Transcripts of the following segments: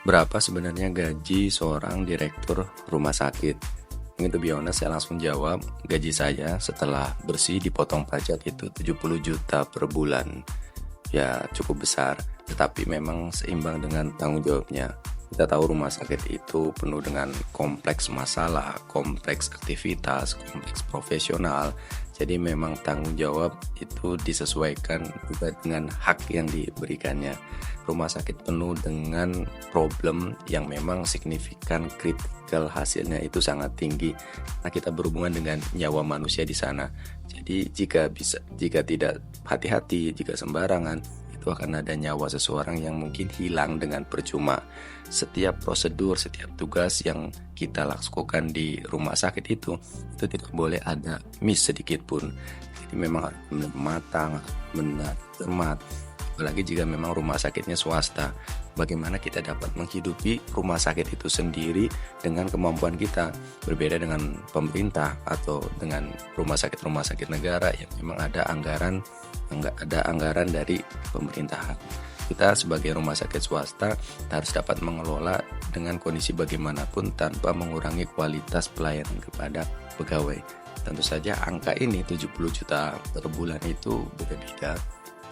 Berapa sebenarnya gaji seorang direktur rumah sakit? Mungkin to be honest, saya langsung jawab, gaji saya setelah bersih dipotong pajak itu 70 juta per bulan. Ya cukup besar, tetapi memang seimbang dengan tanggung jawabnya. Kita tahu rumah sakit itu penuh dengan kompleks masalah, kompleks aktivitas, kompleks profesional. Jadi memang tanggung jawab itu disesuaikan juga dengan hak yang diberikannya. Rumah sakit penuh dengan problem yang memang signifikan, kritikal, hasilnya itu sangat tinggi. Nah, kita berhubungan dengan nyawa manusia di sana. Jadi jika tidak hati-hati, jika sembarangan, itu akan ada nyawa seseorang yang mungkin hilang dengan percuma. Setiap prosedur, setiap tugas yang kita lakukan di rumah sakit itu tidak boleh ada miss sedikit pun. Jadi memang harus benar matang, benar cermat. Apalagi jika memang rumah sakitnya swasta, bagaimana kita dapat menghidupi rumah sakit itu sendiri dengan kemampuan kita, berbeda dengan pemerintah atau dengan rumah sakit negara yang memang ada anggaran dari pemerintahan. Kita sebagai rumah sakit swasta harus dapat mengelola dengan kondisi bagaimanapun tanpa mengurangi kualitas pelayanan kepada pegawai. Tentu saja angka ini 70 juta per bulan itu beda-beda.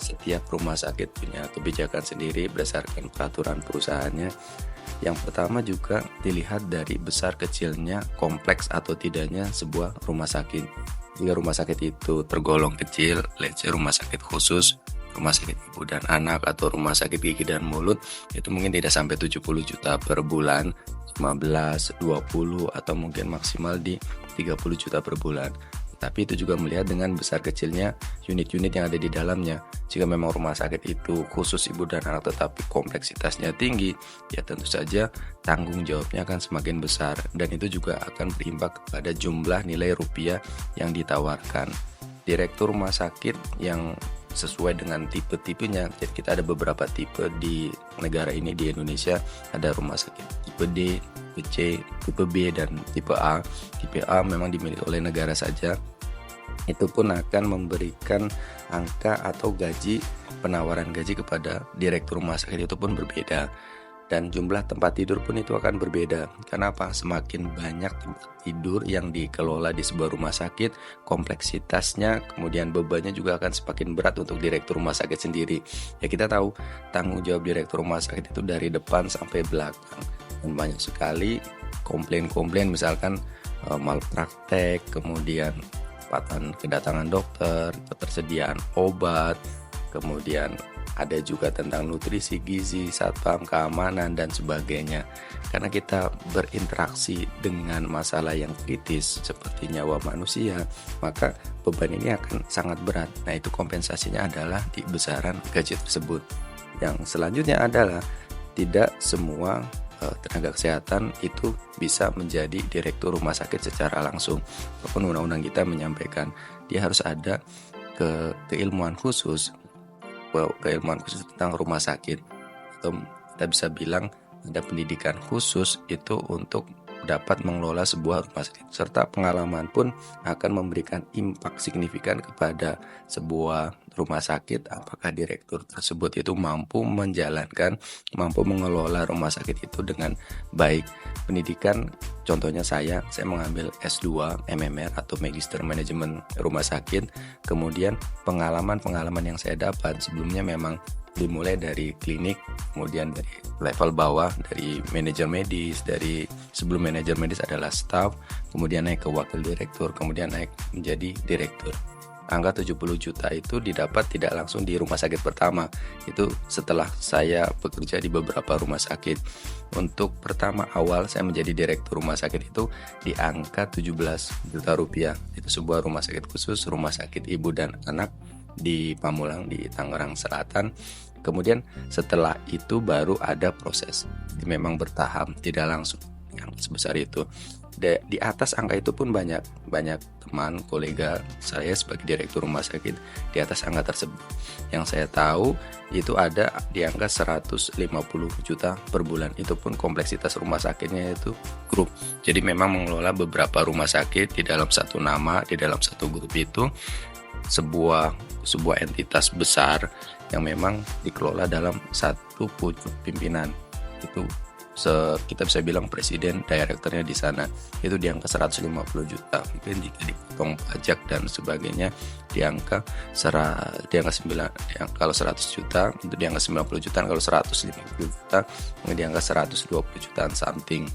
Setiap rumah sakit punya kebijakan sendiri berdasarkan peraturan perusahaannya. Yang pertama juga dilihat dari besar kecilnya, kompleks atau tidaknya sebuah rumah sakit. Jika rumah sakit itu tergolong kecil, let's say rumah sakit khusus, rumah sakit ibu dan anak, atau rumah sakit gigi dan mulut, itu mungkin tidak sampai 70 juta per bulan, 15, 20, atau mungkin maksimal di 30 juta per bulan. Tapi itu juga melihat dengan besar kecilnya unit-unit yang ada di dalamnya. Jika memang rumah sakit itu khusus ibu dan anak tetapi kompleksitasnya tinggi, ya tentu saja tanggung jawabnya akan semakin besar. Dan itu juga akan berimbas kepada jumlah nilai rupiah yang ditawarkan. Direktur rumah sakit yang sesuai dengan tipe-tipenya. Jadi kita ada beberapa tipe di negara ini, di Indonesia. Ada rumah sakit tipe D, tipe C, tipe B, dan tipe A. Tipe A memang dimiliki oleh negara saja. Itu pun akan memberikan angka atau penawaran gaji kepada direktur rumah sakit itu pun berbeda. Dan jumlah tempat tidur pun itu akan berbeda. Kenapa? Semakin banyak tempat tidur yang dikelola di sebuah rumah sakit, kompleksitasnya, kemudian bebannya juga akan semakin berat untuk direktur rumah sakit sendiri. Ya kita tahu tanggung jawab direktur rumah sakit itu dari depan sampai belakang. Dan banyak sekali komplain-komplain, misalkan malpraktek, kemudian kedatangan dokter, ketersediaan obat, kemudian ada juga tentang nutrisi gizi, satpam, keamanan, dan sebagainya. Karena kita berinteraksi dengan masalah yang kritis seperti nyawa manusia, maka beban ini akan sangat berat. Nah, itu kompensasinya adalah di besaran gaji tersebut. Yang selanjutnya adalah tidak semua tenaga kesehatan itu bisa menjadi direktur rumah sakit secara langsung. Walaupun undang-undang kita menyampaikan dia harus ada keilmuan khusus tentang rumah sakit, atau kita bisa bilang ada pendidikan khusus itu untuk dapat mengelola sebuah rumah sakit, serta pengalaman pun akan memberikan impak signifikan kepada sebuah rumah sakit. Apakah direktur tersebut itu mampu mengelola rumah sakit itu dengan baik. Pendidikan, contohnya saya mengambil S2 MMR atau Magister Manajemen Rumah Sakit. Kemudian pengalaman yang saya dapat sebelumnya memang dimulai dari klinik, kemudian dari level bawah, dari manajer medis, dari sebelum manajer medis adalah staff, kemudian naik ke wakil direktur, kemudian naik menjadi direktur. Angka 70 juta itu didapat tidak langsung di rumah sakit pertama, itu setelah saya bekerja di beberapa rumah sakit. Untuk pertama awal saya menjadi direktur rumah sakit itu di angka 17 juta rupiah. Itu sebuah rumah sakit khusus, rumah sakit ibu dan anak di Pamulang di Tangerang Selatan. Kemudian setelah itu baru ada proses, memang bertahap, tidak langsung yang sebesar itu. Di atas angka itu pun banyak teman kolega saya sebagai direktur rumah sakit di atas angka tersebut. Yang saya tahu itu ada di angka 150 juta per bulan. Itu pun kompleksitas rumah sakitnya itu grup. Jadi memang mengelola beberapa rumah sakit di dalam satu nama, di dalam satu grup itu sebuah entitas besar yang memang dikelola dalam satu pucuk pimpinan. Itu kita bisa bilang presiden, directornya di sana itu di angka 150 juta. Mungkin jika dipotong pajak dan sebagainya di angka kalau 100 juta itu di angka 90 jutaan, kalau 150 juta mungkin di angka 120 jutaan something.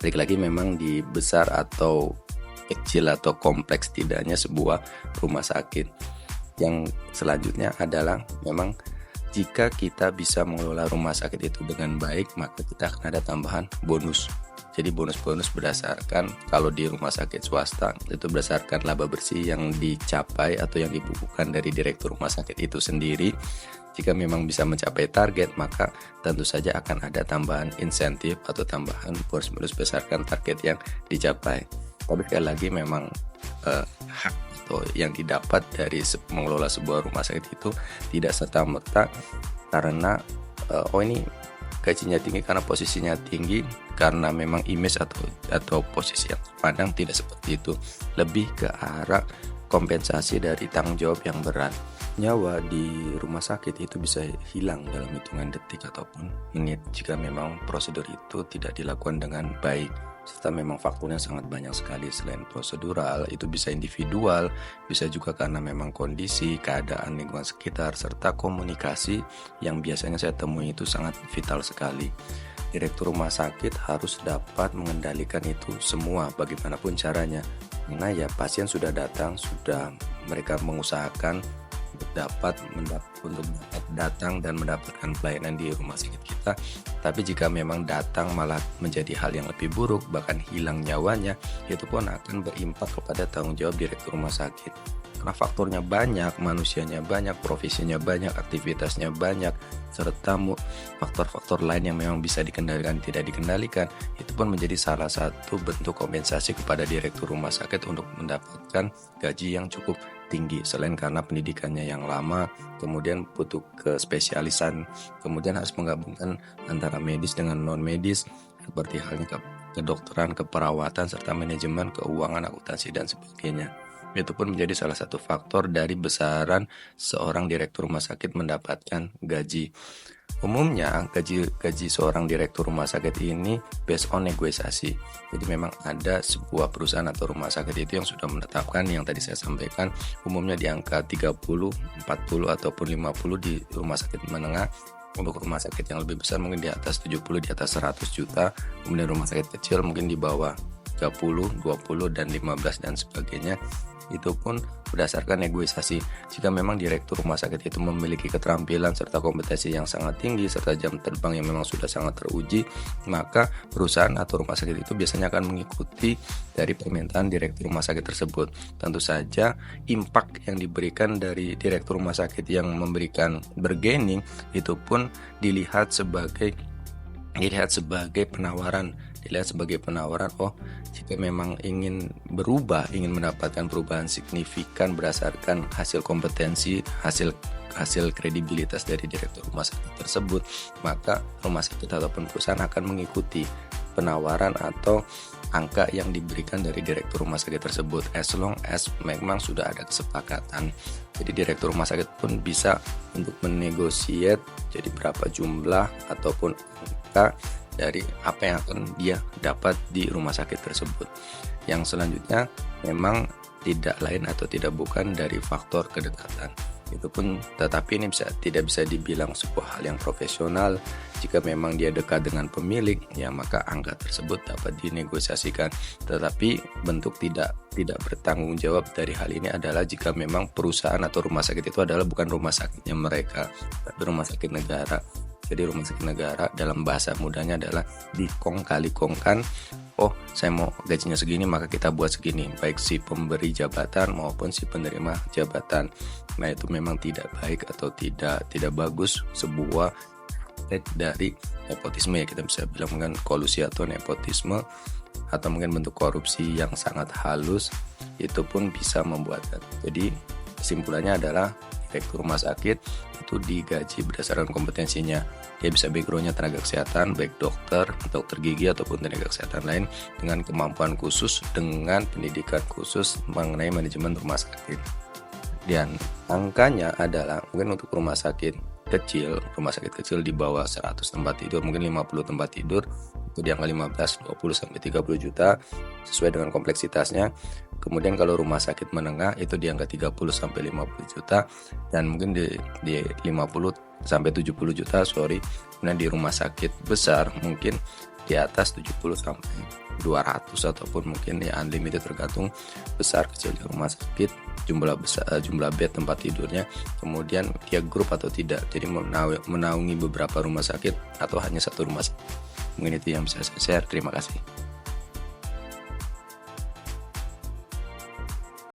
Balik lagi memang di besar atau kecil atau kompleks tidaknya sebuah rumah sakit. Yang selanjutnya adalah memang jika kita bisa mengelola rumah sakit itu dengan baik, maka kita akan ada tambahan bonus. Jadi bonus-bonus berdasarkan, kalau di rumah sakit swasta itu berdasarkan laba bersih yang dicapai atau yang dibukukan dari direktur rumah sakit itu sendiri. Jika memang bisa mencapai target, maka tentu saja akan ada tambahan insentif atau tambahan bonus berdasarkan target yang dicapai. Tapi sekali lagi memang hak atau yang didapat dari mengelola sebuah rumah sakit itu tidak serta-merta karena ini gajinya tinggi karena posisinya tinggi, karena memang image atau posisi yang terpandang, tidak seperti itu. Lebih ke arah kompensasi dari tanggung jawab yang berat. Nyawa di rumah sakit itu bisa hilang dalam hitungan detik ataupun menit jika memang prosedur itu tidak dilakukan dengan baik. Serta memang faktornya sangat banyak sekali. Selain prosedural, itu bisa individual, bisa juga karena memang kondisi, keadaan lingkungan sekitar, serta komunikasi yang biasanya saya temui itu sangat vital sekali. Direktur rumah sakit harus dapat mengendalikan itu semua bagaimanapun caranya. Karena ya pasien sudah datang, sudah mereka mengusahakan untuk datang dan mendapatkan pelayanan di rumah sakit kita. Tapi jika memang datang malah menjadi hal yang lebih buruk, bahkan hilang nyawanya, itu pun akan berimpak kepada tanggung jawab direktur rumah sakit. Karena faktornya banyak, manusianya banyak, profesinya banyak, aktivitasnya banyak, serta faktor-faktor lain yang memang bisa dikendalikan, tidak dikendalikan, itu pun menjadi salah satu bentuk kompensasi kepada direktur rumah sakit untuk mendapatkan gaji yang cukup tinggi. Selain karena pendidikannya yang lama, kemudian butuh kespesialisan, kemudian harus menggabungkan antara medis dengan non-medis, seperti halnya kedokteran, keperawatan, serta manajemen, keuangan, akuntansi, dan sebagainya. Itu pun menjadi salah satu faktor dari besaran seorang direktur rumah sakit mendapatkan gaji. Umumnya gaji seorang direktur rumah sakit ini based on negosiasi. Jadi memang ada sebuah perusahaan atau rumah sakit itu yang sudah menetapkan yang tadi saya sampaikan, umumnya di angka 30, 40 ataupun 50 di rumah sakit menengah. Untuk rumah sakit yang lebih besar mungkin di atas 70, di atas 100 juta. Kemudian rumah sakit kecil mungkin di bawah 30, 20, dan 15 dan sebagainya. Itu pun berdasarkan negosiasi. Jika memang direktur rumah sakit itu memiliki keterampilan serta kompetensi yang sangat tinggi serta jam terbang yang memang sudah sangat teruji, maka perusahaan atau rumah sakit itu biasanya akan mengikuti dari permintaan direktur rumah sakit tersebut. Tentu saja impact yang diberikan dari direktur rumah sakit yang memberikan bargaining itu pun dilihat sebagai penawaran. Jika memang ingin berubah, ingin mendapatkan perubahan signifikan berdasarkan hasil kompetensi, hasil kredibilitas dari direktur rumah sakit tersebut, maka rumah sakit ataupun perusahaan akan mengikuti penawaran atau angka yang diberikan dari direktur rumah sakit tersebut, as long as memang sudah ada kesepakatan. Jadi direktur rumah sakit pun bisa untuk menegosiasi jadi berapa jumlah ataupun angka dari apa yang akan dia dapat di rumah sakit tersebut. Yang selanjutnya memang tidak lain atau tidak bukan dari faktor kedekatan. Itu pun tetapi ini tidak bisa dibilang sebuah hal yang profesional. Jika memang dia dekat dengan pemilik, ya maka angka tersebut dapat dinegosiasikan. Tetapi bentuk tidak bertanggung jawab dari hal ini adalah jika memang perusahaan atau rumah sakit itu adalah bukan rumah sakitnya mereka, tapi rumah sakit negara. Jadi rumah sakit negara dalam bahasa mudahnya adalah dikong-kali-kongkan. Oh, saya mau gajinya segini maka kita buat segini, baik si pemberi jabatan maupun si penerima jabatan. Nah, itu memang tidak baik atau tidak bagus sebuah dari nepotisme, ya kita bisa bilang mungkin kolusi atau nepotisme atau mungkin bentuk korupsi yang sangat halus, itu pun bisa membuatkan. Jadi kesimpulannya adalah direktur rumah sakit itu digaji berdasarkan kompetensinya. Dia bisa backgroundnya tenaga kesehatan, baik dokter gigi ataupun tenaga kesehatan lain dengan kemampuan khusus, dengan pendidikan khusus mengenai manajemen rumah sakit. Dan angkanya adalah mungkin untuk rumah sakit kecil, rumah sakit kecil di bawah 100 tempat tidur, mungkin 50 tempat tidur, itu di angka 15, 20 sampai 30 juta sesuai dengan kompleksitasnya. Kemudian kalau rumah sakit menengah itu di angka 30 sampai 50 juta, dan mungkin di 50 sampai 70 juta, Kemudian di rumah sakit besar mungkin di atas 70 sampai 200 ataupun mungkin ya unlimited, tergantung besar kecilnya rumah sakit, jumlah bed tempat tidurnya, kemudian dia grup atau tidak, jadi menaungi beberapa rumah sakit atau hanya satu rumah sakit. Mungkin itu yang bisa saya share. Terima kasih.